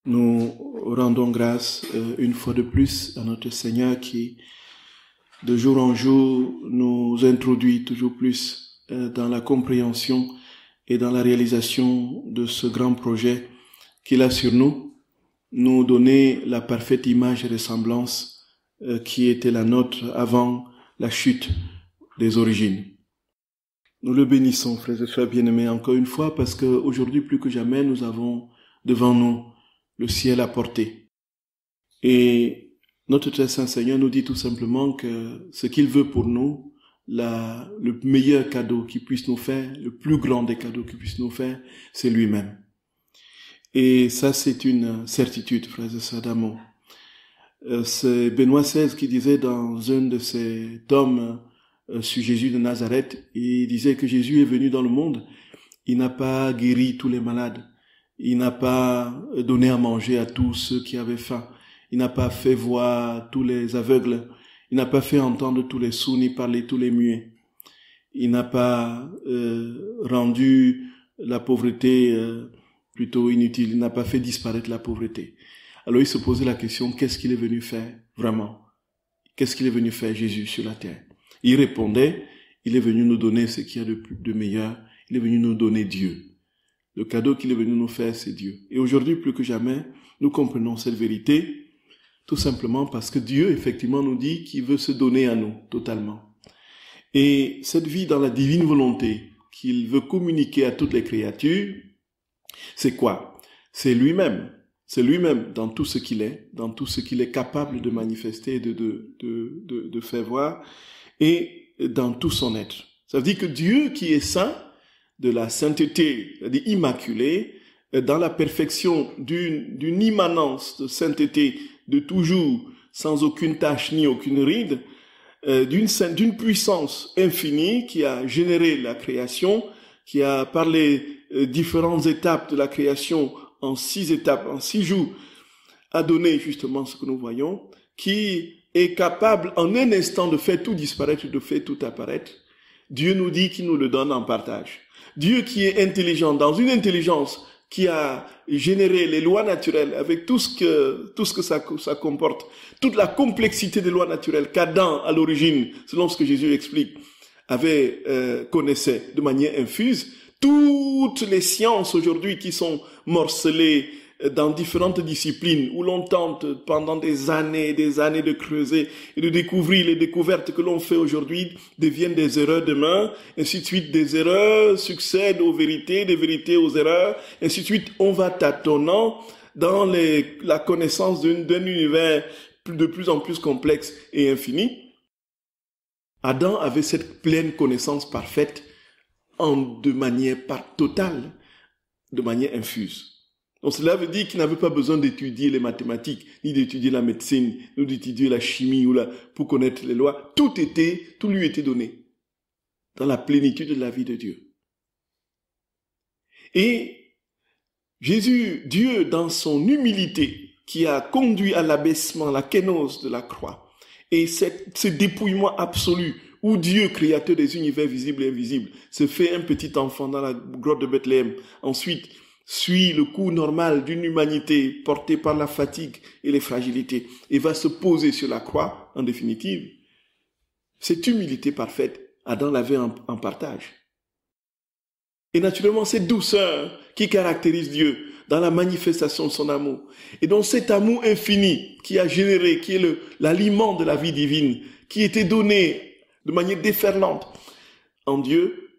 Nous rendons grâce une fois de plus à notre Seigneur qui, de jour en jour, nous introduit toujours plus dans la compréhension et dans la réalisation de ce grand projet qu'il a sur nous donner la parfaite image et ressemblance qui était la nôtre avant la chute des origines. Nous le bénissons, frères et sœurs bien-aimés, encore une fois, parce qu'aujourd'hui, plus que jamais, nous avons devant nous le ciel à portée. Et notre très saint Seigneur nous dit tout simplement que ce qu'il veut pour nous, le meilleur cadeau qu'il puisse nous faire, le plus grand des cadeaux qu'il puisse nous faire, c'est lui-même. Et ça, c'est une certitude, frères et sœurs d'amour. C'est Benoît XVI qui disait dans un de ses tomes sur Jésus de Nazareth, il disait que Jésus est venu dans le monde, il n'a pas guéri tous les malades, il n'a pas donné à manger à tous ceux qui avaient faim, il n'a pas fait voir tous les aveugles, il n'a pas fait entendre tous les sourds ni parler tous les muets, il n'a pas rendu la pauvreté plutôt inutile, il n'a pas fait disparaître la pauvreté. Alors il se posait la question, qu'est-ce qu'il est venu faire vraiment? Qu'est-ce qu'il est venu faire Jésus sur la terre? Il répondait, il est venu nous donner ce qu'il y a de meilleur, il est venu nous donner Dieu. Le cadeau qu'il est venu nous faire, c'est Dieu. Et aujourd'hui, plus que jamais, nous comprenons cette vérité, tout simplement parce que Dieu, effectivement, nous dit qu'il veut se donner à nous, totalement. Et cette vie dans la divine volonté qu'il veut communiquer à toutes les créatures, c'est quoi? C'est lui-même. C'est lui-même dans tout ce qu'il est, dans tout ce qu'il est capable de manifester, de faire voir, et dans tout son être. Ça veut dire que Dieu qui est saint, de la sainteté, c'est-à-dire immaculée, dans la perfection d'une immanence de sainteté de toujours, sans aucune tache ni aucune ride, d'une puissance infinie qui a généré la création, qui a par les différentes étapes de la création en 6 étapes, en 6 jours, a donné justement ce que nous voyons, qui est capable en un instant de faire tout disparaître, de faire tout apparaître. Dieu nous dit qu'il nous le donne en partage. Dieu qui est intelligent, dans une intelligence qui a généré les lois naturelles avec tout ce que ça comporte, toute la complexité des lois naturelles qu'Adam, à l'origine, selon ce que Jésus explique, connaissait de manière infuse. Toutes les sciences aujourd'hui qui sont morcelées dans différentes disciplines, où l'on tente pendant des années de creuser et de découvrir, les découvertes que l'on fait aujourd'hui deviennent des erreurs demain, ainsi de suite, des erreurs succèdent aux vérités, des vérités aux erreurs, ainsi de suite, on va tâtonnant dans la connaissance d'un univers de plus en plus complexe et infini. Adam avait cette pleine connaissance parfaite de manière totale, de manière infuse. Donc cela veut dire qu'il n'avait pas besoin d'étudier les mathématiques, ni d'étudier la médecine, ni d'étudier la chimie pour connaître les lois. Tout lui était donné dans la plénitude de la vie de Dieu. Et Dieu, dans son humilité, qui a conduit à l'abaissement, la kénose de la croix, et ce dépouillement absolu, où Dieu, créateur des univers visibles et invisibles, se fait un petit enfant dans la grotte de Bethléem, ensuite suit le cours normal d'une humanité portée par la fatigue et les fragilités et va se poser sur la croix, en définitive. Cette humilité parfaite, Adam l'avait en partage. Et naturellement, cette douceur qui caractérise Dieu dans la manifestation de son amour. Et donc cet amour infini qui a généré, qui est l'aliment de la vie divine, qui était donné de manière déferlante en Dieu,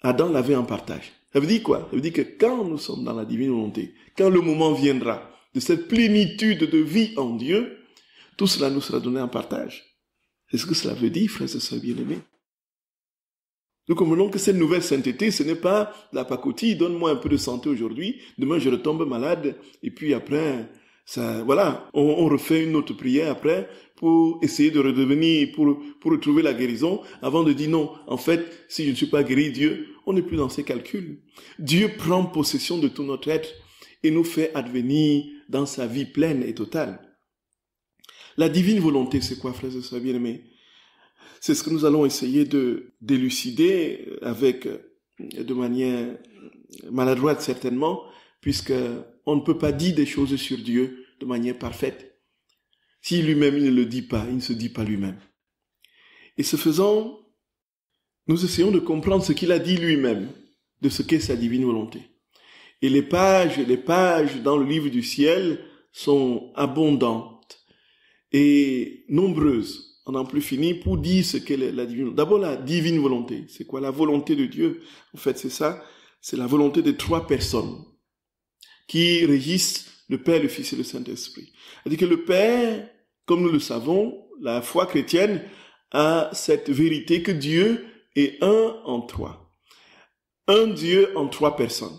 Adam l'avait en partage. Ça veut dire quoi? Ça veut dire que quand nous sommes dans la divine volonté, quand le moment viendra de cette plénitude de vie en Dieu, tout cela nous sera donné en partage. C'est ce que cela veut dire, frères et sœurs bien-aimés. Nous comprenons que cette nouvelle sainteté, ce n'est pas la pacotille, donne-moi un peu de santé aujourd'hui, demain je retombe malade, et puis après, on refait une autre prière après, pour essayer de redevenir, pour retrouver la guérison, avant de dire non, en fait, si je ne suis pas guéri, Dieu, on n'est plus dans ces calculs. Dieu prend possession de tout notre être et nous fait advenir dans sa vie pleine et totale. La divine volonté, c'est quoi, frères et sœurs bien-aimés? C'est ce que nous allons essayer d'élucider de manière maladroite certainement, puisque on ne peut pas dire des choses sur Dieu de manière parfaite. Si lui-même il ne le dit pas, il ne se dit pas lui-même. Et ce faisant, nous essayons de comprendre ce qu'il a dit lui-même de ce qu'est sa divine volonté. Et les pages dans le livre du ciel sont abondantes et nombreuses, on n'en plus fini, pour dire ce qu'est la divine volonté. D'abord, la divine volonté. C'est quoi la volonté de Dieu? En fait, c'est ça. C'est la volonté de 3 personnes qui régissent le Père, le Fils et le Saint-Esprit. C'est-à-dire que le Père, comme nous le savons, la foi chrétienne a cette vérité que Dieu est un en 3. Un Dieu en 3 personnes.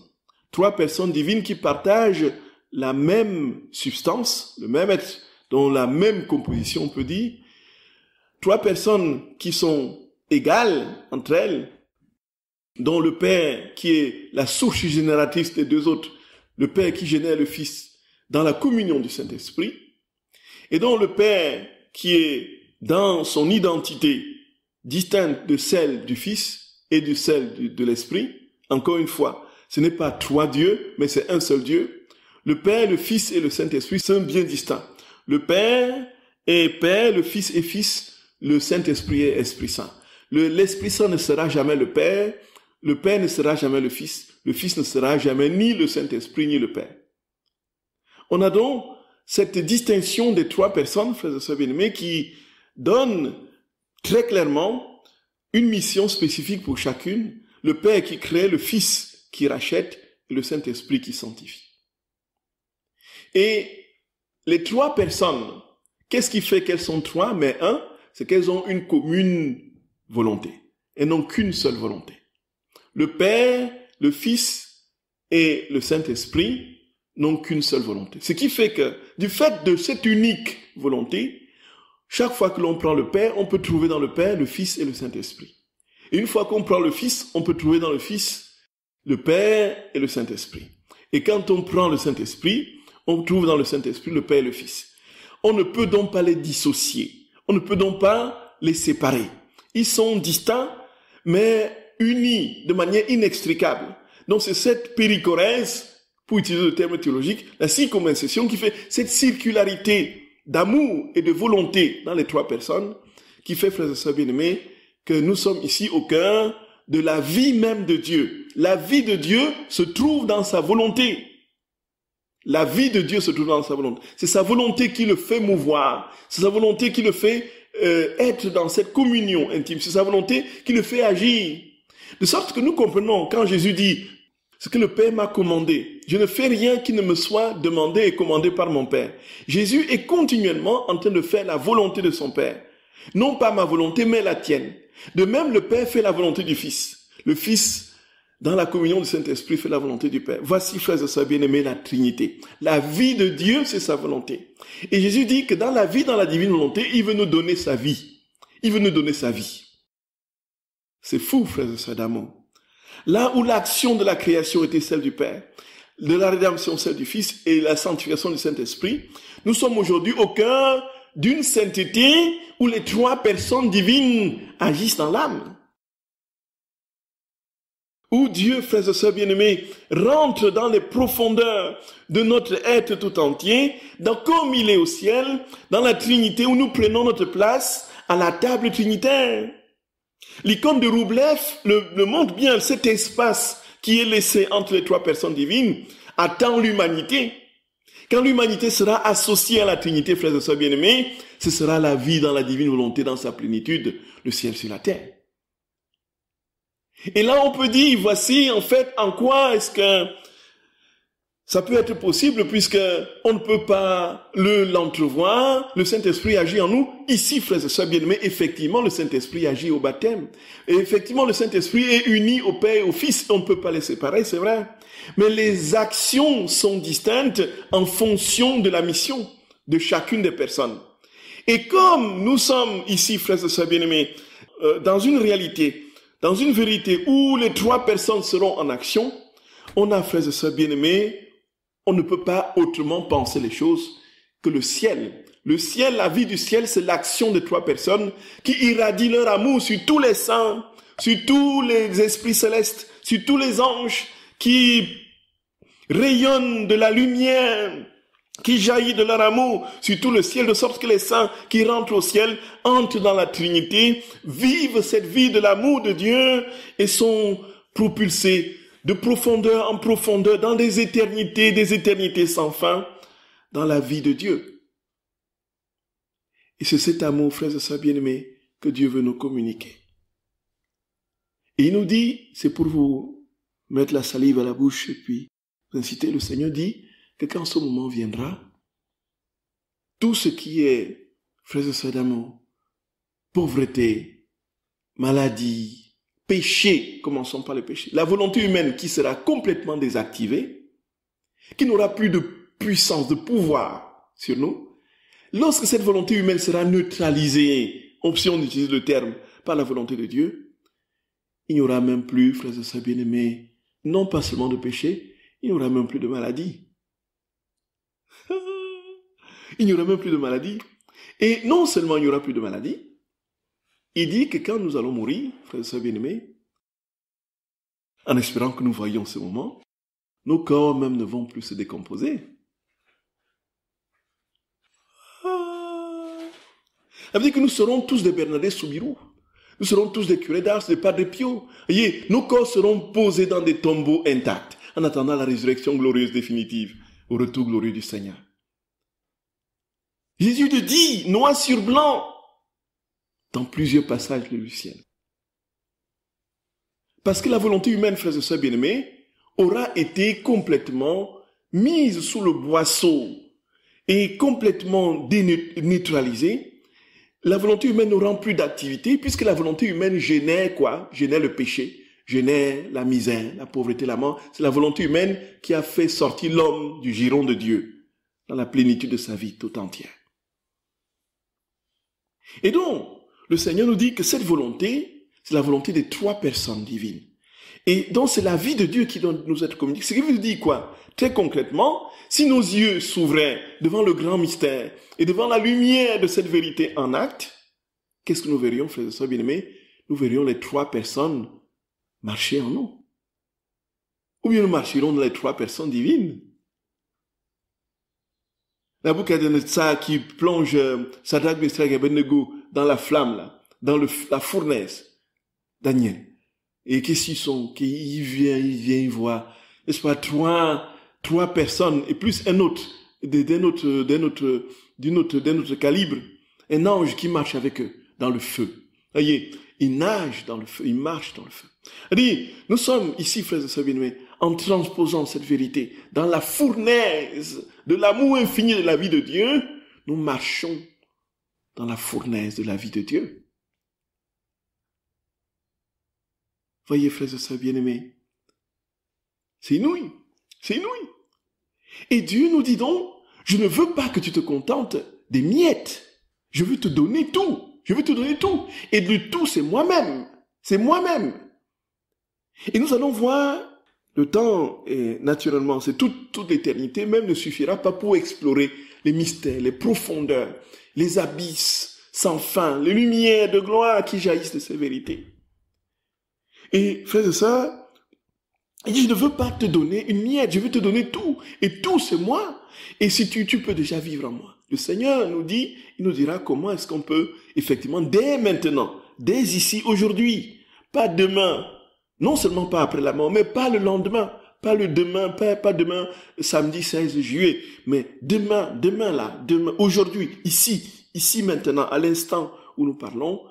3 personnes divines qui partagent la même substance, le même être, dont la même composition, on peut dire. 3 personnes qui sont égales entre elles, dont le Père qui est la source génératrice des 2 autres, le Père qui génère le Fils dans la communion du Saint-Esprit, et dont le Père qui est dans son identité distincte de celle du Fils et de celle de l'Esprit. Encore une fois, ce n'est pas 3 dieux, mais c'est un seul Dieu. Le Père, le Fils et le Saint-Esprit sont bien distincts. Le Père est Père, le Fils est Fils, le Saint-Esprit est Esprit Saint. L'Esprit Saint ne sera jamais le Père ne sera jamais le Fils ne sera jamais ni le Saint-Esprit ni le Père. On a donc cette distinction des 3 personnes, frères et sœurs bien-aimés, qui donne très clairement une mission spécifique pour chacune. Le Père qui crée, le Fils qui rachète et le Saint-Esprit qui sanctifie. Et les 3 personnes, qu'est-ce qui fait qu'elles sont 3? Mais un, c'est qu'elles ont une commune volonté. Elles n'ont qu'une seule volonté. Le Père, le Fils et le Saint-Esprit n'ont qu'une seule volonté. Ce qui fait que, du fait de cette unique volonté, chaque fois que l'on prend le Père, on peut trouver dans le Père le Fils et le Saint-Esprit. Et une fois qu'on prend le Fils, on peut trouver dans le Fils le Père et le Saint-Esprit. Et quand on prend le Saint-Esprit, on trouve dans le Saint-Esprit le Père et le Fils. On ne peut donc pas les dissocier. On ne peut donc pas les séparer. Ils sont distincts, mais unis de manière inextricable. Donc c'est cette périchorèse, pour utiliser le terme théologique, la circumcision qui fait cette circularité d'amour et de volonté dans les 3 personnes, qui fait, frères et sœurs bien-aimés, que nous sommes ici au cœur de la vie même de Dieu. La vie de Dieu se trouve dans sa volonté. La vie de Dieu se trouve dans sa volonté. C'est sa volonté qui le fait mouvoir. C'est sa volonté qui le fait être dans cette communion intime. C'est sa volonté qui le fait agir. De sorte que nous comprenons, quand Jésus dit « Ce que le Père m'a commandé, je ne fais rien qui ne me soit demandé et commandé par mon Père. » Jésus est continuellement en train de faire la volonté de son Père. Non pas ma volonté, mais la tienne. De même, le Père fait la volonté du Fils. Le Fils, dans la communion du Saint-Esprit, fait la volonté du Père. Voici, frères et sœurs bien-aimés, la Trinité. La vie de Dieu, c'est sa volonté. Et Jésus dit que dans la vie, dans la divine volonté, il veut nous donner sa vie. Il veut nous donner sa vie. C'est fou, frères et sœurs d'amour. Là où l'action de la création était celle du Père, de la rédemption celle du Fils et la sanctification du Saint-Esprit, nous sommes aujourd'hui au cœur d'une sainteté où les 3 personnes divines agissent dans l'âme. Où Dieu, frères et sœurs bien-aimés, rentre dans les profondeurs de notre être tout entier, comme il est au ciel, dans la Trinité où nous prenons notre place à la table trinitaire. L'icône de Roublev le montre bien, cet espace qui est laissé entre les 3 personnes divines attend l'humanité. Quand l'humanité sera associée à la Trinité, frères et sœurs bien-aimés, ce sera la vie dans la divine volonté, dans sa plénitude, le ciel sur la terre. Et là, on peut dire, voici en fait en quoi est-ce que ça peut être possible, puisque on ne peut pas l'entrevoir. Le Saint-Esprit agit en nous. Ici, frères et sœurs bien-aimés, effectivement, le Saint-Esprit agit au baptême. Et effectivement, le Saint-Esprit est uni au Père et au Fils. On ne peut pas les séparer, c'est vrai. Mais les actions sont distinctes en fonction de la mission de chacune des personnes. Et comme nous sommes ici, frères et sœurs bien-aimés, dans une réalité, dans une vérité où les 3 personnes seront en action, on a, frères et sœurs bien-aimés, on ne peut pas autrement penser les choses que le ciel. Le ciel, la vie du ciel, c'est l'action de 3 personnes qui irradient leur amour sur tous les saints, sur tous les esprits célestes, sur tous les anges, qui rayonnent de la lumière qui jaillit de leur amour sur tout le ciel, de sorte que les saints qui rentrent au ciel entrent dans la Trinité, vivent cette vie de l'amour de Dieu et sont propulsés de profondeur en profondeur dans des éternités sans fin, dans la vie de Dieu. Et c'est cet amour, frères et sœurs bien-aimés, que Dieu veut nous communiquer. Et il nous dit, c'est pour vous mettre la salive à la bouche et puis vous inciter, le Seigneur dit que quand ce moment viendra, tout ce qui est, frères et sœurs d'amour, pauvreté, maladie, péché, commençons par le péché, la volonté humaine qui sera complètement désactivée, qui n'aura plus de puissance, de pouvoir sur nous, lorsque cette volonté humaine sera neutralisée, option d'utiliser le terme, par la volonté de Dieu, il n'y aura même plus, frères et sœurs bien-aimés, non pas seulement de péché, il n'y aura même plus de maladie. Il n'y aura même plus de maladie. Et non seulement il n'y aura plus de maladie, il dit que quand nous allons mourir, frères et sœurs bien-aimés, en espérant que nous voyions ce moment, nos corps même ne vont plus se décomposer. Ça veut dire que nous serons tous des Bernadets Soubirous. Nous serons tous des curés d'Ars, des Padres Pio. Voyez, nos corps seront posés dans des tombeaux intacts, en attendant la résurrection glorieuse définitive, au retour glorieux du Seigneur. Jésus te dit, noir sur blanc, dans plusieurs passages de Lucien. Parce que la volonté humaine, frères et sœurs bien-aimés, aura été complètement mise sous le boisseau et complètement déneutralisée. La volonté humaine n'aura plus d'activité, puisque la volonté humaine génère quoi? Génère le péché, génère la misère, la pauvreté, la mort. C'est la volonté humaine qui a fait sortir l'homme du giron de Dieu, dans la plénitude de sa vie tout entière. Et donc, le Seigneur nous dit que cette volonté, c'est la volonté des trois personnes divines. Et donc, c'est la vie de Dieu qui doit nous être communiquée. Ce qui veut dire quoi? Très concrètement, si nos yeux s'ouvraient devant le grand mystère et devant la lumière de cette vérité en acte, qu'est-ce que nous verrions, frères et sœurs bien-aimés? Nous verrions les trois personnes marcher en nous. Ou bien nous marcherons dans les trois personnes divines. Nabuchodonosor qui plonge Shadrach, Meshach et Abednego dans la flamme, là, dans la fournaise. Daniel. Et qu'est-ce qu'ils sont? Il vient, il voit, n'est-ce pas, trois personnes, et plus un autre, d'un autre calibre, un ange qui marche avec eux dans le feu. Voyez, il nage dans le feu, il marche dans le feu. C'est-à-dire, nous sommes ici, frères et sœurs bien-aimés, en transposant cette vérité dans la fournaise de l'amour infini de la vie de Dieu, nous marchons dans la fournaise de la vie de Dieu. Voyez, frères et sœurs bien-aimés, c'est inouï, c'est inouï. Et Dieu nous dit donc, je ne veux pas que tu te contentes des miettes, je veux te donner tout, je veux te donner tout. Et le tout, c'est moi-même, c'est moi-même. Et nous allons voir, le temps, naturellement, c'est toute l'éternité, même ne suffira pas pour explorer les mystères, les profondeurs, les abysses sans fin, les lumières de gloire qui jaillissent de ces vérités. Et frères et sœurs, il dit, je ne veux pas te donner une miette, je veux te donner tout. Et tout, c'est moi. Et si tu peux déjà vivre en moi. Le Seigneur nous dit, il nous dira comment est-ce qu'on peut, effectivement, dès maintenant, dès ici, aujourd'hui, pas demain, non seulement pas après la mort, mais pas le lendemain, pas le demain, pas demain, samedi 16 juillet, mais demain, aujourd'hui, ici maintenant, à l'instant où nous parlons,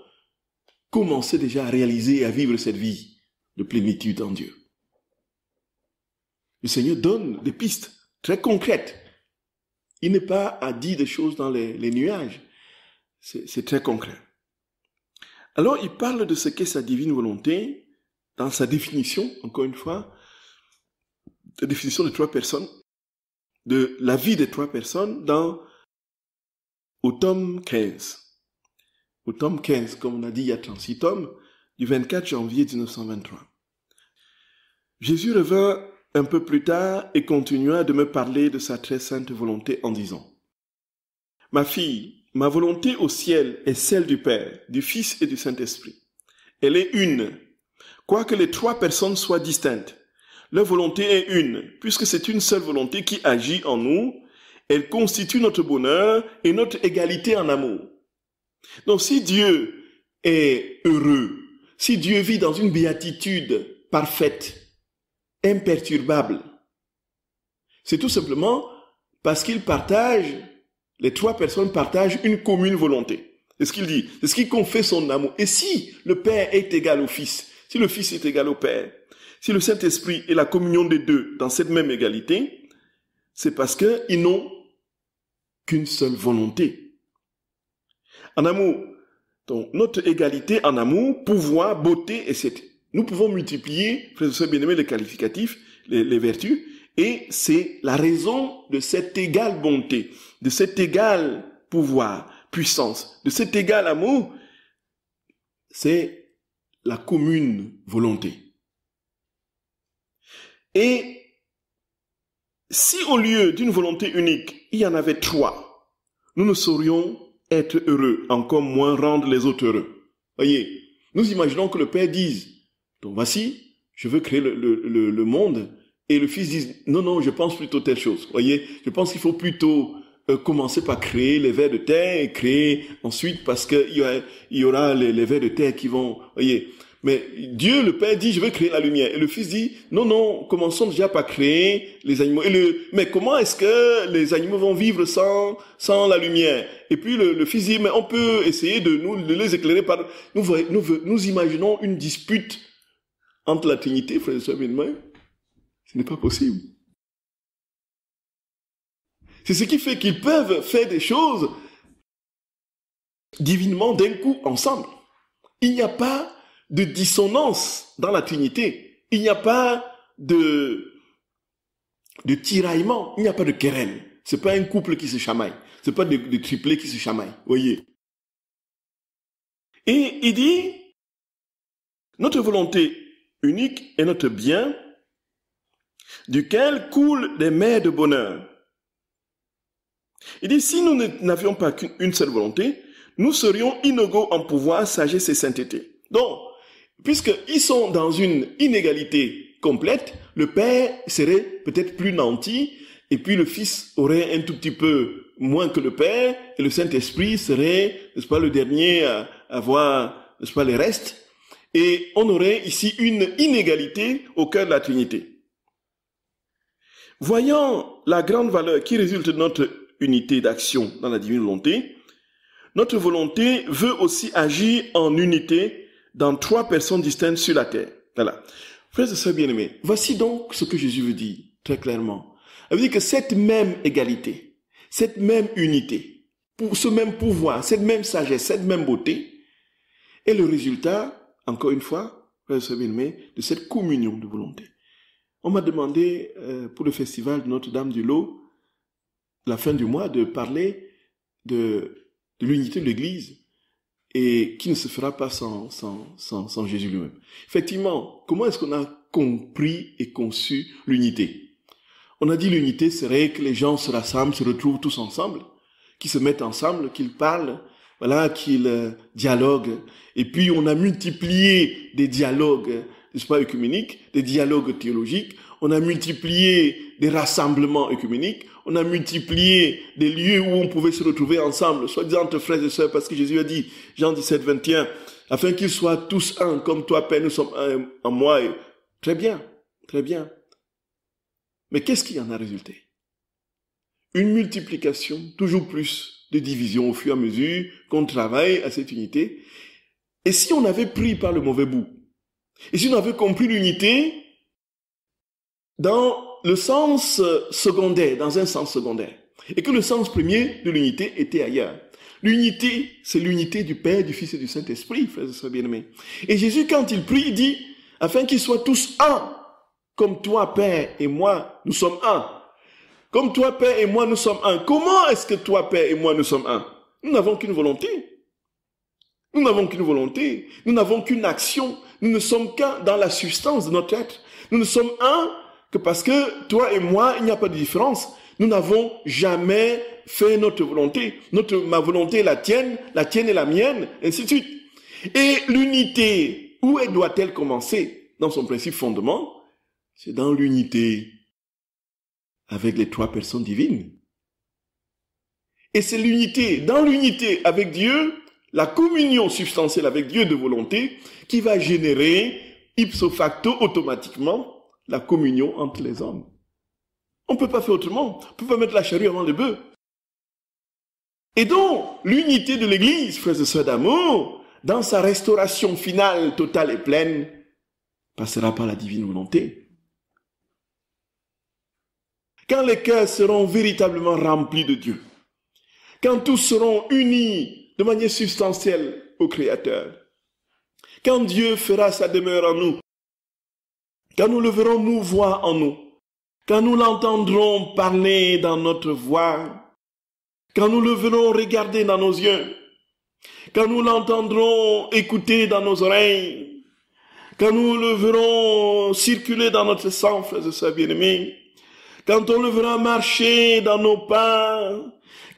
commencez déjà à réaliser et à vivre cette vie de plénitude en Dieu. Le Seigneur donne des pistes très concrètes. Il n'est pas à dire des choses dans les nuages. C'est très concret. Alors, il parle de ce qu'est sa divine volonté dans sa définition, encore une fois, la définition de trois personnes, de la vie des trois personnes au tome 15. Au tome 15, comme on a dit, il y a 36 tomes, du 24 janvier 1923. Jésus revint un peu plus tard et continua de me parler de sa très sainte volonté en disant, « Ma fille, ma volonté au ciel est celle du Père, du Fils et du Saint-Esprit. Elle est une, quoique les trois personnes soient distinctes. Leur volonté est une, puisque c'est une seule volonté qui agit en nous. Elle constitue notre bonheur et notre égalité en amour. Donc si Dieu est heureux, si Dieu vit dans une béatitude parfaite, imperturbable, c'est tout simplement parce qu'il partage, les trois personnes partagent une commune volonté. C'est ce qu'il dit, c'est ce qui confesse son amour. Et si le Père est égal au Fils, si le Fils est égal au Père, si le Saint-Esprit est la communion des deux dans cette même égalité, c'est parce qu'ils n'ont qu'une seule volonté. En amour, donc notre égalité en amour, pouvoir, beauté, etc. Nous pouvons multiplier, frères et sœurs bien-aimés, les qualificatifs, les vertus, et c'est la raison de cette égale bonté, de cet égal pouvoir, puissance, de cet égal amour, c'est la commune volonté. Et si au lieu d'une volonté unique, il y en avait trois, nous ne saurions être heureux, encore moins rendre les autres heureux. Voyez, nous imaginons que le Père dise, donc voici, je veux créer le monde, et le Fils dise, non, je pense plutôt telle chose. Voyez, je pense qu'il faut plutôt commencer par créer les vers de terre et créer ensuite, parce qu'il y aura les vers de terre qui vont, voyez. Mais Dieu, le Père, dit, je veux créer la lumière. Et le Fils dit, non, commençons déjà par créer les animaux. Mais comment est-ce que les animaux vont vivre sans la lumière? Et puis le Fils dit, mais on peut essayer de les éclairer par... Nous imaginons une dispute entre la Trinité, frères et sœurs bien-aimés. Ce n'est pas possible. C'est ce qui fait qu'ils peuvent faire des choses divinement d'un coup ensemble. Il n'y a pas de dissonance dans la Trinité. Il n'y a pas de tiraillement. Il n'y a pas de querelle. C'est pas un couple qui se chamaille. C'est pas des triplés qui se chamaillent. Voyez. Et il dit, notre volonté unique est notre bien, duquel coulent des mers de bonheur. Il dit, si nous n'avions pas qu'une seule volonté, nous serions inégaux en pouvoir, sagesse et sainteté. Donc, puisqu'ils sont dans une inégalité complète, le Père serait peut-être plus nanti, et puis le Fils aurait un tout petit peu moins que le Père, et le Saint-Esprit serait, n'est-ce pas, le dernier à avoir, n'est-ce pas, les restes, et on aurait ici une inégalité au cœur de la Trinité. Voyant la grande valeur qui résulte de notre unité d'action dans la divine volonté, notre volonté veut aussi agir en unité dans trois personnes distinctes sur la terre. Voilà. Frères et sœurs bien-aimés, voici donc ce que Jésus veut dire très clairement. Il veut dire que cette même égalité, cette même unité, ce même pouvoir, cette même sagesse, cette même beauté, est le résultat, encore une fois, frères et sœurs bien-aimés, de cette communion de volonté. On m'a demandé pour le festival de Notre-Dame-du-Lot, la fin du mois, de parler de l'unité de l'Église, et qui ne se fera pas sans Jésus lui-même. Effectivement, comment est-ce qu'on a compris et conçu l'unité? On a dit l'unité serait que les gens se rassemblent, se retrouvent tous ensemble, qu'ils se mettent ensemble, qu'ils parlent, voilà, qu'ils dialoguent. Et puis on a multiplié des dialogues, n'est-ce pas, œcuméniques, des dialogues théologiques, on a multiplié des rassemblements œcuméniques, on a multiplié des lieux où on pouvait se retrouver ensemble, soi-disant entre frères et sœurs, parce que Jésus a dit, Jean 17, 21, afin qu'ils soient tous un, comme toi, Père, nous sommes un en moi. Et... Très bien, très bien. Mais qu'est-ce qui en a résulté? Une multiplication, toujours plus de divisions au fur et à mesure qu'on travaille à cette unité. Et si on avait pris par le mauvais bout, et si on avait compris l'unité dans le sens secondaire, dans un sens secondaire, et que le sens premier de l'unité était ailleurs. L'unité, c'est l'unité du Père, du Fils et du Saint-Esprit, frères et sœurs bien-aimés. Et Jésus, quand il prie, il dit, afin qu'ils soient tous un, comme toi, Père, et moi, nous sommes un. Comme toi, Père, et moi, nous sommes un. Comment est-ce que toi, Père, et moi, nous sommes un? Nous n'avons qu'une volonté. Nous n'avons qu'une volonté. Nous n'avons qu'une action. Nous ne sommes qu'un dans la substance de notre être. Nous ne sommes un que parce que toi et moi, il n'y a pas de différence. Nous n'avons jamais fait notre volonté. Ma volonté est la tienne est la mienne, ainsi de suite. Et l'unité, où doit-elle commencer? Dans son principe fondement, c'est dans l'unité avec les trois personnes divines. Et c'est l'unité, dans l'unité avec Dieu, la communion substantielle avec Dieu de volonté, qui va générer, ipso facto, automatiquement, la communion entre les hommes. On ne peut pas faire autrement. On ne peut pas mettre la charrue avant le bœuf. Et donc, l'unité de l'Église, frères et sœurs d'amour, dans sa restauration finale, totale et pleine, passera par la divine volonté. Quand les cœurs seront véritablement remplis de Dieu, quand tous seront unis de manière substantielle au Créateur, quand Dieu fera sa demeure en nous, quand nous le verrons mouvoir en nous, quand nous l'entendrons parler dans notre voix, quand nous le verrons regarder dans nos yeux, quand nous l'entendrons écouter dans nos oreilles, quand nous le verrons circuler dans notre sang, frères et sœurs bien-aimés, quand on le verra marcher dans nos pas,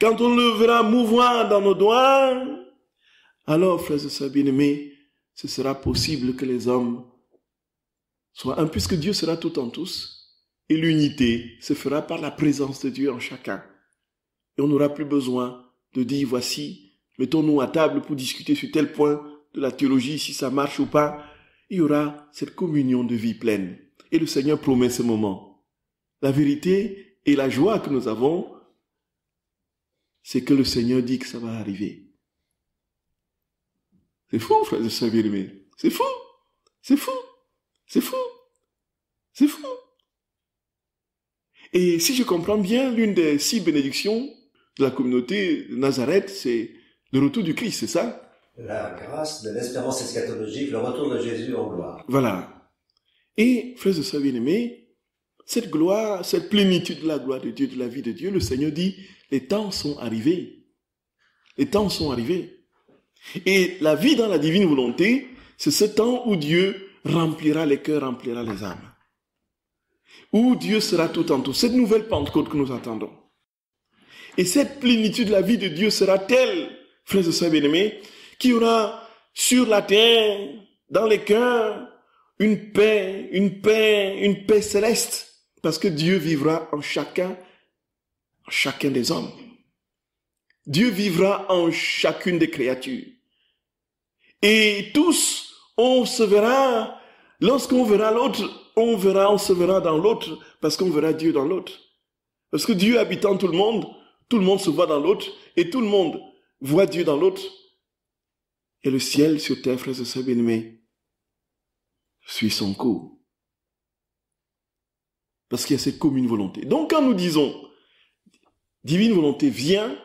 quand on le verra mouvoir dans nos doigts, alors, frères et sœurs bien-aimés, ce sera possible que les hommes soient un, puisque Dieu sera tout en tous, et l'unité se fera par la présence de Dieu en chacun. Et on n'aura plus besoin de dire, voici, mettons-nous à table pour discuter sur tel point de la théologie, si ça marche ou pas. Il y aura cette communion de vie pleine. Et le Seigneur promet ce moment. La vérité et la joie que nous avons, c'est que le Seigneur dit que ça va arriver. C'est fou, frères et sœurs bien-aimés. C'est fou. C'est fou. C'est fou. C'est fou. Et si je comprends bien, l'une des 6 bénédictions de la communauté de Nazareth, c'est le retour du Christ, c'est ça? La grâce de l'espérance eschatologique, le retour de Jésus en gloire. Voilà. Et, frères et sœurs bien-aimés, cette gloire, cette plénitude de la gloire de Dieu, de la vie de Dieu, le Seigneur dit, les temps sont arrivés. Les temps sont arrivés. Et la vie dans la divine volonté, c'est ce temps où Dieu remplira les cœurs, remplira les âmes. Où Dieu sera tout en tout. Cette nouvelle Pentecôte que nous attendons. Et cette plénitude de la vie de Dieu sera telle, frères et sœurs bien-aimés, qu'il y aura sur la terre, dans les cœurs, une paix céleste. Parce que Dieu vivra en chacun des hommes. Dieu vivra en chacune des créatures. Et tous, on se verra, lorsqu'on verra l'autre, on se verra dans l'autre, parce qu'on verra Dieu dans l'autre. Parce que Dieu habitant tout le monde se voit dans l'autre, et tout le monde voit Dieu dans l'autre. Et le ciel sur terre, frères et sœurs bien-aimés, suit son cours. Parce qu'il y a cette commune volonté. Donc quand nous disons, divine volonté vient,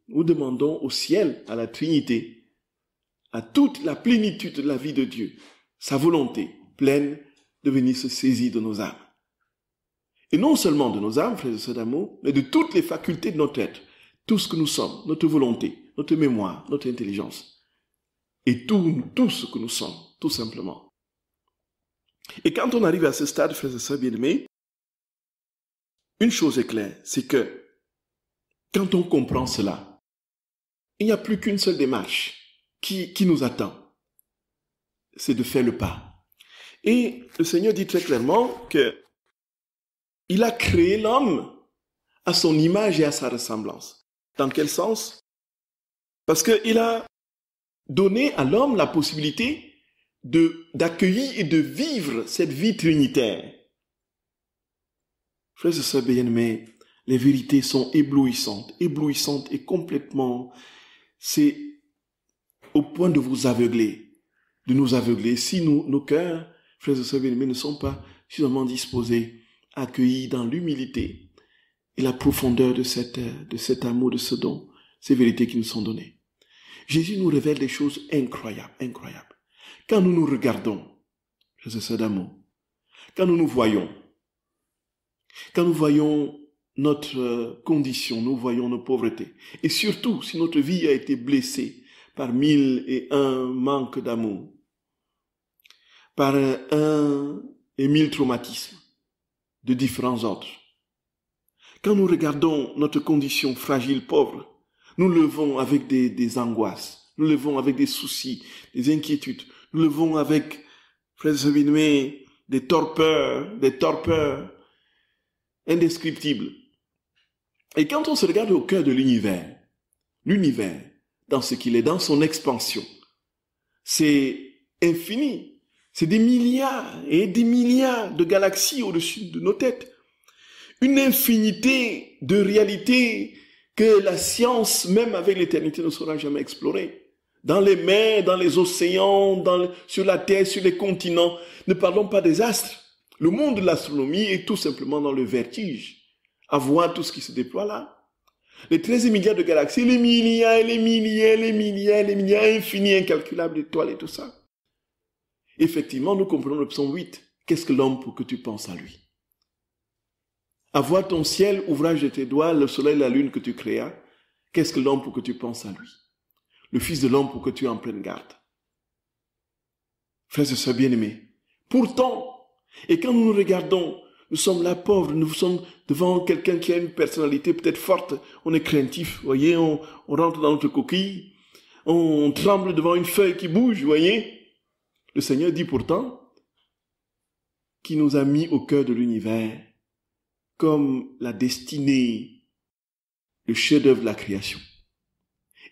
nous demandons au ciel, à la Trinité, à toute la plénitude de la vie de Dieu, sa volonté pleine de venir se saisir de nos âmes. Et non seulement de nos âmes, frères et sœurs d'amour, mais de toutes les facultés de notre être, tout ce que nous sommes, notre volonté, notre mémoire, notre intelligence, et tout ce que nous sommes, tout simplement. Et quand on arrive à ce stade, frères et sœurs bien-aimés, une chose est claire, c'est que quand on comprend cela, il n'y a plus qu'une seule démarche qui nous attend, c'est de faire le pas. Et le Seigneur dit très clairement que il a créé l'homme à son image et à sa ressemblance. Dans quel sens? Parce qu'il a donné à l'homme la possibilité d'accueillir et de vivre cette vie trinitaire. Frères et sœurs bien-aimés, les vérités sont éblouissantes et complètement, c'est au point de vous aveugler, de nous aveugler. Si nos cœurs, frères et sœurs bien-aimés, ne sont pas suffisamment disposés à accueillir dans l'humilité et la profondeur de cet amour, de ce don, ces vérités qui nous sont données. Jésus nous révèle des choses incroyables. Quand nous nous regardons, frères et sœurs d'amour, quand nous nous voyons, notre condition, nous voyons nos pauvretés, et surtout si notre vie a été blessée par 1001 manques d'amour, par 1000 traumatismes de différents ordres. Quand nous regardons notre condition fragile, pauvre, nous levons avec des angoisses, nous levons avec des soucis, des inquiétudes, nous levons avec, frères et sœurs bien-aimés, des torpeurs indescriptibles. Et quand on se regarde au cœur de l'univers, dans ce qu'il est, dans son expansion, c'est infini. C'est des milliards et des milliards de galaxies au-dessus de nos têtes. Une infinité de réalités que la science, même avec l'éternité, ne saura jamais explorer. Dans les mers, dans les océans, sur la terre, sur les continents. Ne parlons pas des astres. Le monde de l'astronomie est tout simplement dans le vertige, à voir tout ce qui se déploie là. Les 13 milliards de galaxies, les milliards, infinis, incalculables d'étoiles et tout ça. Effectivement, nous comprenons le psaume 8. Qu'est-ce que l'homme pour que tu penses à lui? Avoir ton ciel, ouvrage de tes doigts, le soleil, la lune que tu créas, qu'est-ce que l'homme pour que tu penses à lui? Le Fils de l'homme pour que tu en prennes garde. Frères et sœurs bien-aimés, pourtant, et quand nous nous regardons, nous sommes là pauvres, nous sommes devant quelqu'un qui a une personnalité peut-être forte, on est craintif, vous voyez, on rentre dans notre coquille, on tremble devant une feuille qui bouge, vous voyez. Le Seigneur dit pourtant qu'il nous a mis au cœur de l'univers comme la destinée, le chef-d'œuvre de la création.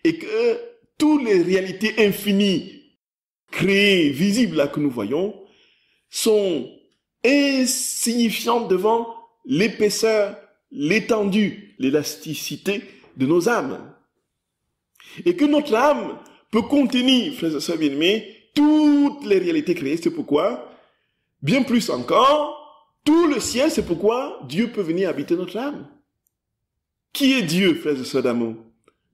Et que toutes les réalités infinies, créées, visibles là que nous voyons, sont insignifiantes devant l'épaisseur, l'étendue, l'élasticité de nos âmes. Et que notre âme peut contenir, frères et sœurs bien-aimés, toutes les réalités créées. C'est pourquoi, bien plus encore, tout le ciel, c'est pourquoi Dieu peut venir habiter notre âme. Qui est Dieu, frères et sœurs d'amour?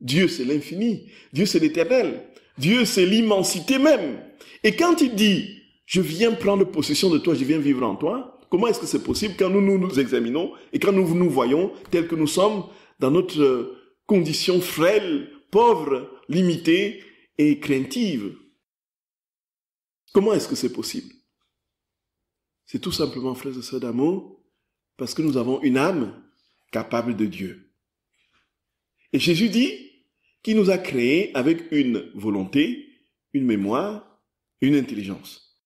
Dieu, c'est l'infini. Dieu, c'est l'éternel. Dieu, c'est l'immensité même. Et quand il dit, je viens prendre possession de toi, je viens vivre en toi, comment est-ce que c'est possible quand nous examinons et quand nous nous voyons tels que nous sommes dans notre condition frêle, pauvre, limitée et craintive? Comment est-ce que c'est possible? C'est tout simplement, frères et sœurs d'amour, parce que nous avons une âme capable de Dieu. Et Jésus dit qu'il nous a créés avec une volonté, une mémoire, une intelligence.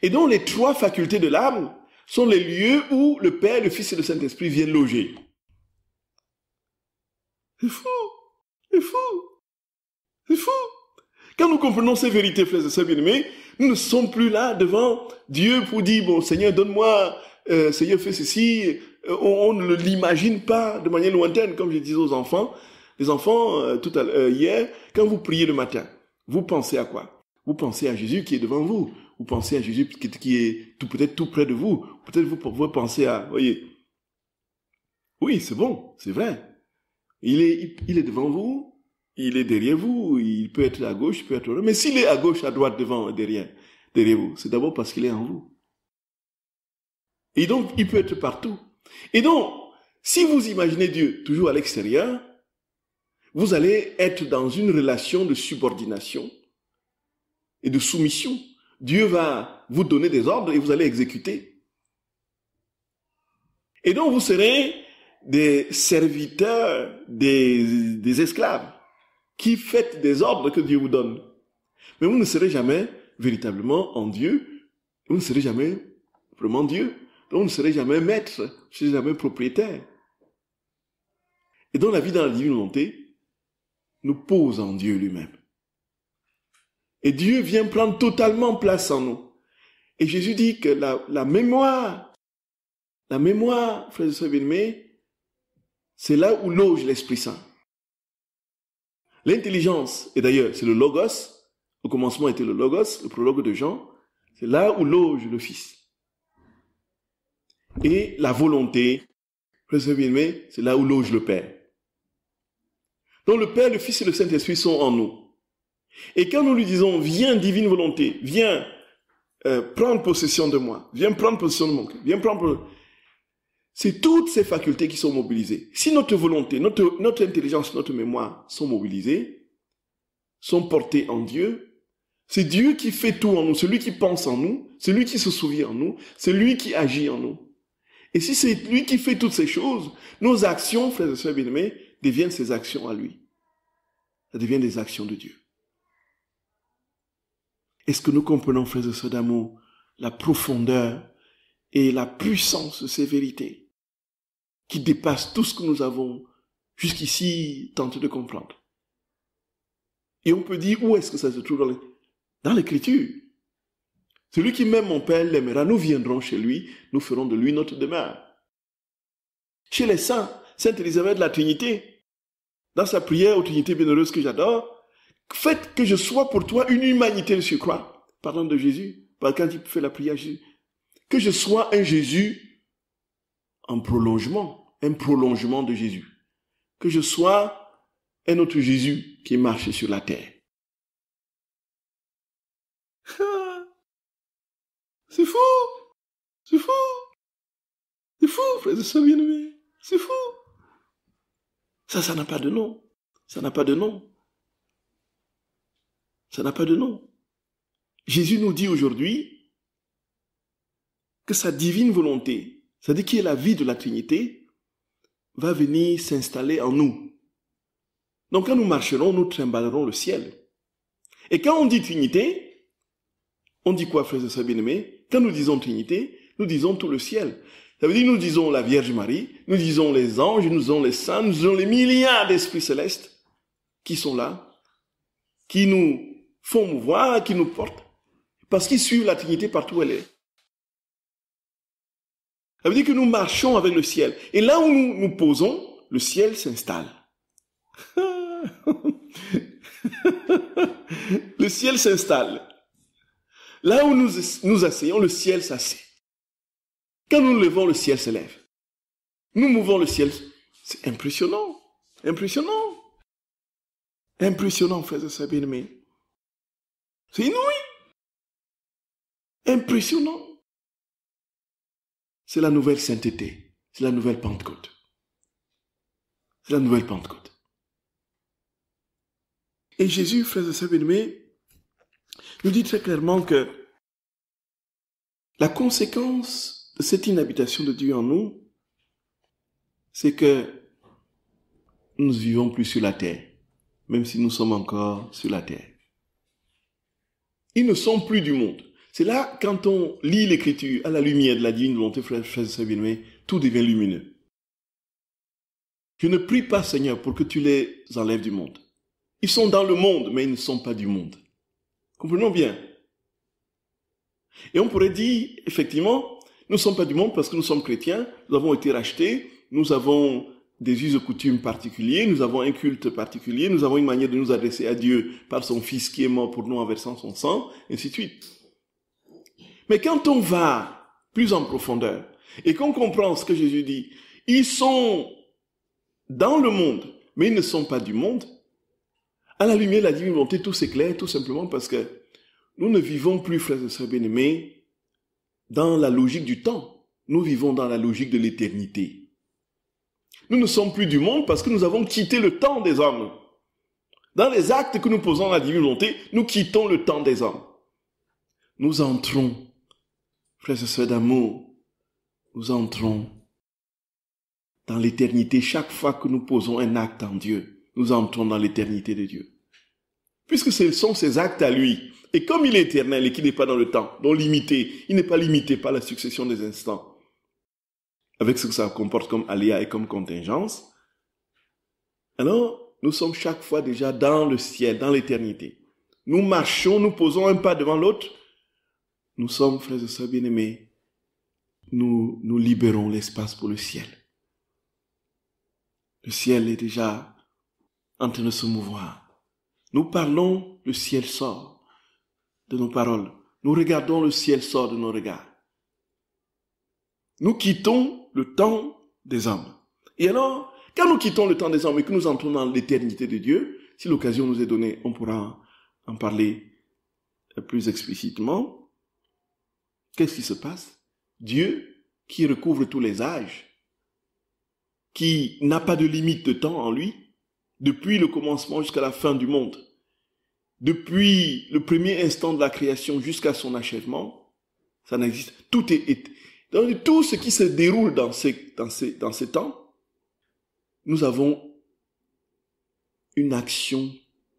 Et donc les trois facultés de l'âme sont les lieux où le Père, le Fils et le Saint-Esprit viennent loger. C'est fou, c'est fou, c'est fou. Quand nous comprenons ces vérités, frères et sœurs bien-aimés, nous ne sommes plus là devant Dieu pour dire, bon Seigneur, donne-moi, Seigneur, fais ceci. On ne l'imagine pas de manière lointaine, comme je disais aux enfants. Les enfants, hier, quand vous priez le matin, vous pensez à quoi? Vous pensez à Jésus qui est devant vous. Vous pensez à Jésus qui est peut-être tout près de vous. Peut-être vous pensez à, voyez. Oui, c'est bon, c'est vrai. Il est devant vous. Il est derrière vous, il peut être à gauche, il peut être à droite. Mais s'il est à gauche, à droite, devant, derrière vous, c'est d'abord parce qu'il est en vous. Et donc, il peut être partout. Et donc, si vous imaginez Dieu toujours à l'extérieur, vous allez être dans une relation de subordination et de soumission. Dieu va vous donner des ordres et vous allez exécuter. Et donc, vous serez des serviteurs, des esclaves, qui faites des ordres que Dieu vous donne. Mais vous ne serez jamais véritablement en Dieu, vous ne serez jamais vraiment Dieu, vous ne serez jamais maître, vous ne serez jamais propriétaire. Et donc la vie dans la divine volonté nous pose en Dieu lui-même. Et Dieu vient prendre totalement place en nous. Et Jésus dit que la mémoire, frères et sœurs bien-aimés, c'est là où loge l'Esprit Saint. L'intelligence, et d'ailleurs c'est le Logos, au commencement était le Logos, le prologue de Jean, c'est là où loge le Fils. Et la volonté, frères et sœurs bien-aimés, c'est là où loge le Père. Donc le Père, le Fils et le Saint-Esprit sont en nous. Et quand nous lui disons, viens divine volonté, viens prendre possession de moi, viens prendre possession de mon cœur, viens prendre... C'est toutes ces facultés qui sont mobilisées. Si notre volonté, notre intelligence, notre mémoire sont mobilisées, sont portées en Dieu, c'est Dieu qui fait tout en nous, c'est lui qui pense en nous, c'est lui qui se souvient en nous, c'est lui qui agit en nous. Et si c'est lui qui fait toutes ces choses, nos actions, frères et sœurs bien-aimés, deviennent ses actions à lui. Ça devient des actions de Dieu. Est-ce que nous comprenons, frères et sœurs d'amour, la profondeur et la puissance de ces vérités qui dépassent tout ce que nous avons jusqu'ici tenté de comprendre. Et on peut dire, où est-ce que ça se trouve dans l'Écriture? Celui qui m'aime mon Père l'aimera, nous viendrons chez lui, nous ferons de lui notre demeure. Chez les saints, Sainte Élisabeth de la Trinité, dans sa prière aux Trinités bienheureuses que j'adore, faites que je sois pour toi une humanité de surcroît, parlant de Jésus, quand il fait la prière à Jésus, que je sois un Jésus en prolongement, un prolongement de Jésus, que je sois un autre Jésus qui marche sur la terre. C'est fou! C'est fou! C'est fou, frères et sœurs bien-aimés! C'est fou! Ça n'a pas de nom. Ça n'a pas de nom. Ça n'a pas de nom. Jésus nous dit aujourd'hui que sa divine volonté, c'est-à-dire qui est la vie de la Trinité, va venir s'installer en nous. Donc quand nous marcherons, nous trimballerons le ciel. Et quand on dit Trinité, on dit quoi, frères et sœurs bien-aimés? Quand nous disons Trinité, nous disons tout le ciel. Ça veut dire nous disons la Vierge Marie, nous disons les anges, nous disons les saints, nous disons les milliards d'esprits célestes qui sont là, qui nous font mouvoir, qui nous portent, parce qu'ils suivent la Trinité partout où elle est. Ça veut dire que nous marchons avec le ciel. Et là où nous nous posons, le ciel s'installe. Le ciel s'installe. Là où nous asseyons, le ciel s'assied. Quand nous nous levons, le ciel se lève. Nous mouvons le ciel. C'est impressionnant. Impressionnant. Impressionnant, frères et sœurs bien-aimés. C'est inouï. Impressionnant. C'est la nouvelle sainteté. C'est la nouvelle Pentecôte. C'est la nouvelle Pentecôte. Et Jésus, frères et sœurs bien-aimés, nous dit très clairement que la conséquence de cette inhabitation de Dieu en nous, c'est que nous ne vivons plus sur la terre, même si nous sommes encore sur la terre. Ils ne sont plus du monde. C'est là, quand on lit l'Écriture à la lumière de la divine volonté, frères et sœurs bien-aimés, tout devient lumineux. Je ne prie pas, Seigneur, pour que tu les enlèves du monde. Ils sont dans le monde, mais ils ne sont pas du monde. Comprenons bien. Et on pourrait dire, effectivement, nous ne sommes pas du monde parce que nous sommes chrétiens, nous avons été rachetés, nous avons des us et coutumes particuliers, nous avons un culte particulier, nous avons une manière de nous adresser à Dieu par son Fils qui est mort pour nous en versant son sang, et ainsi de suite. Mais quand on va plus en profondeur et qu'on comprend ce que Jésus dit, ils sont dans le monde, mais ils ne sont pas du monde, à la lumière de la divine volonté, tout s'éclaire, tout simplement parce que nous ne vivons plus, frères et sœurs bien-aimés, dans la logique du temps. Nous vivons dans la logique de l'éternité. Nous ne sommes plus du monde parce que nous avons quitté le temps des hommes. Dans les actes que nous posons à la divine volonté, nous quittons le temps des hommes. Nous entrons, frères et sœurs d'amour, nous entrons dans l'éternité. Chaque fois que nous posons un acte en Dieu, nous entrons dans l'éternité de Dieu. Puisque ce sont ses actes à lui. Et comme il est éternel et qu'il n'est pas dans le temps, donc limité, il n'est pas limité par la succession des instants, avec ce que ça comporte comme aléa et comme contingence, alors nous sommes chaque fois déjà dans le ciel, dans l'éternité. Nous marchons, nous posons un pas devant l'autre. Nous sommes, frères et sœurs bien-aimés, nous libérons l'espace pour le ciel. Le ciel est déjà en train de se mouvoir. Nous parlons, le ciel sort de nos paroles. Nous regardons, le ciel sort de nos regards. Nous quittons le temps des hommes. Et alors, quand nous quittons le temps des hommes et que nous entrons dans l'éternité de Dieu, si l'occasion nous est donnée, on pourra en parler plus explicitement. Qu'est-ce qui se passe? Dieu, qui recouvre tous les âges, qui n'a pas de limite de temps en lui, depuis le commencement jusqu'à la fin du monde, depuis le premier instant de la création jusqu'à son achèvement, ça n'existe. Donc, tout ce qui se déroule dans ces temps, nous avons une action.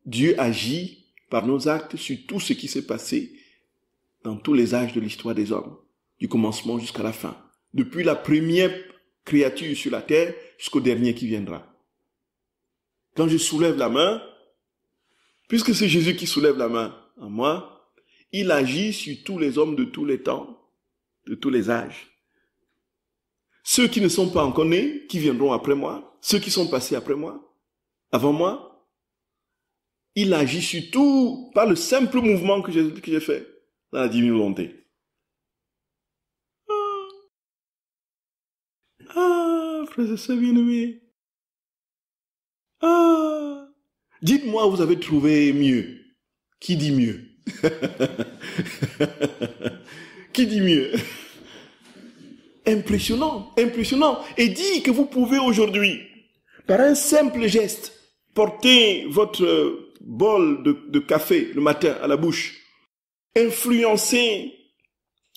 Dieu agit par nos actes sur tout ce qui s'est passé dans tous les âges de l'histoire des hommes, du commencement jusqu'à la fin, depuis la première créature sur la terre jusqu'au dernier qui viendra. Quand je soulève la main, puisque c'est Jésus qui soulève la main en moi, il agit sur tous les hommes de tous les temps, de tous les âges. Ceux qui ne sont pas encore nés, qui viendront après moi, ceux qui sont passés après moi, avant moi, il agit sur tout par le simple mouvement que j'ai fait dans la divine volonté. Frères et sœurs bien-aimés. Dites-moi, vous avez trouvé mieux. Qui dit mieux? Qui dit mieux? Impressionnant, impressionnant. Et dit que vous pouvez aujourd'hui, par un simple geste, porter votre bol de café le matin à la bouche, influencer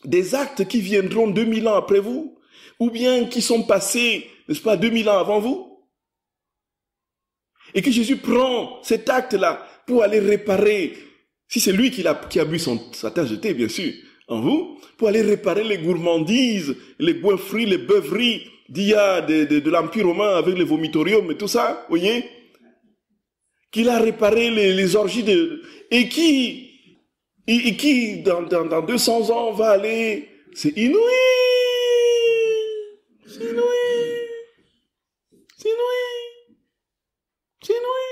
des actes qui viendront 2000 ans après vous, ou bien qui sont passés, n'est-ce pas, 2000 ans avant vous. Et que Jésus prend cet acte-là pour aller réparer, si c'est lui qui a bu sa tasse de thé, bien sûr, en vous, pour aller réparer les gourmandises, les goinfreries, les beuveries d'il y a de l'Empire romain avec les vomitoriums et tout ça, voyez, qu'il a réparé les orgies et qui dans 200 ans va aller, c'est inouï, c'est inouï, c'est inouï, c'est inouï,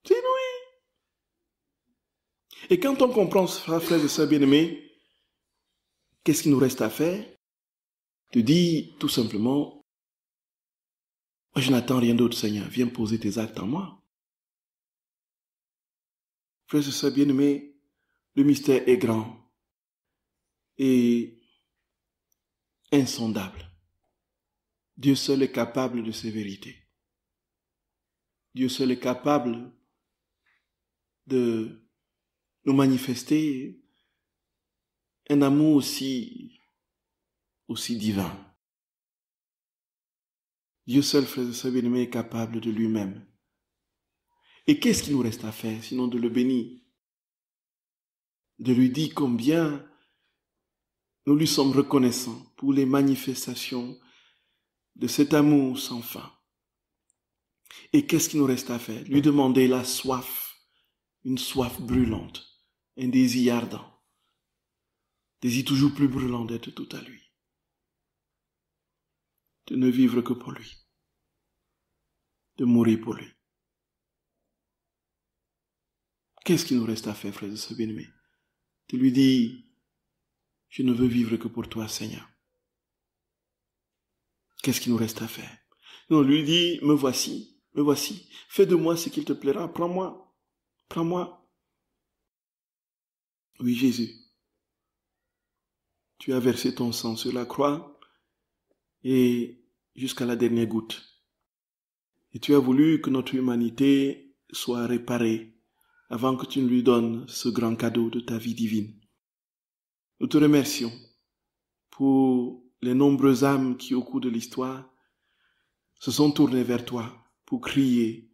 c'est inouï. Et quand on comprend ça, frères et sœurs bien-aimés, qu'est-ce qu'il nous reste à faire? De dire tout simplement, moi je n'attends rien d'autre, Seigneur, viens poser tes actes en moi. Frères et sœurs bien-aimés, le mystère est grand et insondable. Dieu seul est capable de ces vérités. Dieu seul est capable de nous manifester un amour aussi divin. Dieu seul, frères et sœurs bien-aimés, est capable de lui-même. Et qu'est-ce qu'il nous reste à faire, sinon de le bénir, de lui dire combien nous lui sommes reconnaissants pour les manifestations de cet amour sans fin. Et qu'est-ce qu'il nous reste à faire? Lui demander la soif, une soif brûlante, un désir ardent, désir toujours plus brûlant d'être tout à lui, de ne vivre que pour lui, de mourir pour lui. Qu'est-ce qu'il nous reste à faire, frères et sœurs bien-aimés? De lui dire, je ne veux vivre que pour toi, Seigneur. Qu'est-ce qu'il nous reste à faire? Non, lui dit, me voici, fais de moi ce qu'il te plaira, prends-moi, prends-moi. Oui, Jésus, tu as versé ton sang sur la croix et jusqu'à la dernière goutte. Et tu as voulu que notre humanité soit réparée avant que tu ne lui donnes ce grand cadeau de ta vie divine. Nous te remercions pour les nombreuses âmes qui, au cours de l'histoire, se sont tournées vers toi pour crier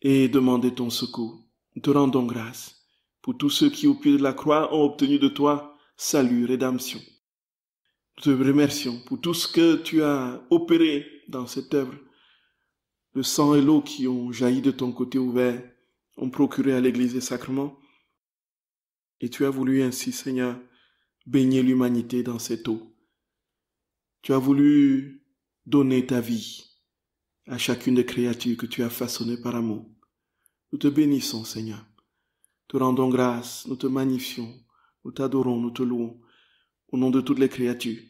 et demander ton secours. Nous te rendons grâce pour tous ceux qui, au pied de la croix, ont obtenu de toi salut, rédemption. Nous te remercions pour tout ce que tu as opéré dans cette œuvre. Le sang et l'eau qui ont jailli de ton côté ouvert ont procuré à l'Église des sacrements. Et tu as voulu ainsi, Seigneur, baigner l'humanité dans cette eau. Tu as voulu donner ta vie à chacune des créatures que tu as façonnées par amour. Nous te bénissons, Seigneur. Te rendons grâce, nous te magnifions, nous t'adorons, nous te louons, au nom de toutes les créatures,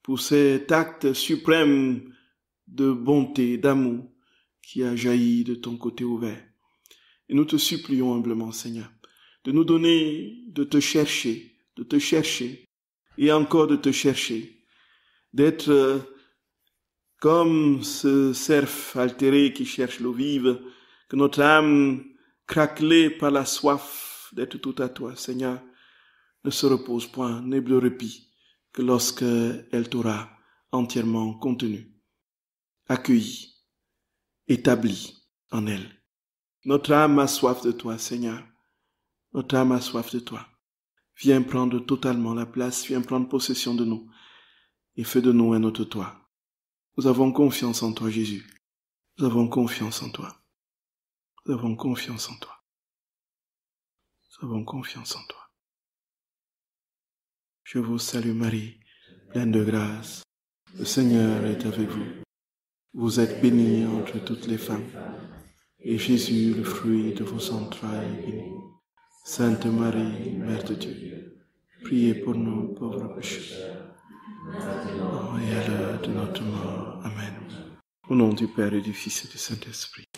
pour cet acte suprême de bonté, d'amour, qui a jailli de ton côté ouvert. Et nous te supplions humblement, Seigneur, de nous donner de te chercher, et encore de te chercher, d'être comme ce cerf altéré qui cherche l'eau vive, que notre âme, craquelée par la soif d'être tout à toi, Seigneur, ne se repose point, n'ait de répit, que lorsque elle t'aura entièrement contenu, accueilli, établi en elle. Notre âme a soif de toi, Seigneur. Notre âme a soif de toi. Viens prendre totalement la place, viens prendre possession de nous et fais de nous un autre toi. Nous avons confiance en toi, Jésus. Nous avons confiance en toi. Nous avons confiance en toi. Nous avons confiance en toi. Je vous salue Marie, pleine de grâce. Le Seigneur est avec vous. Vous êtes bénie entre toutes les femmes. Et Jésus, le fruit de vos entrailles, est béni. Sainte Marie, Mère de Dieu, priez pour nous pauvres pécheurs, maintenant et à l'heure de notre mort. Amen. Au nom du Père et du Fils et du Saint-Esprit.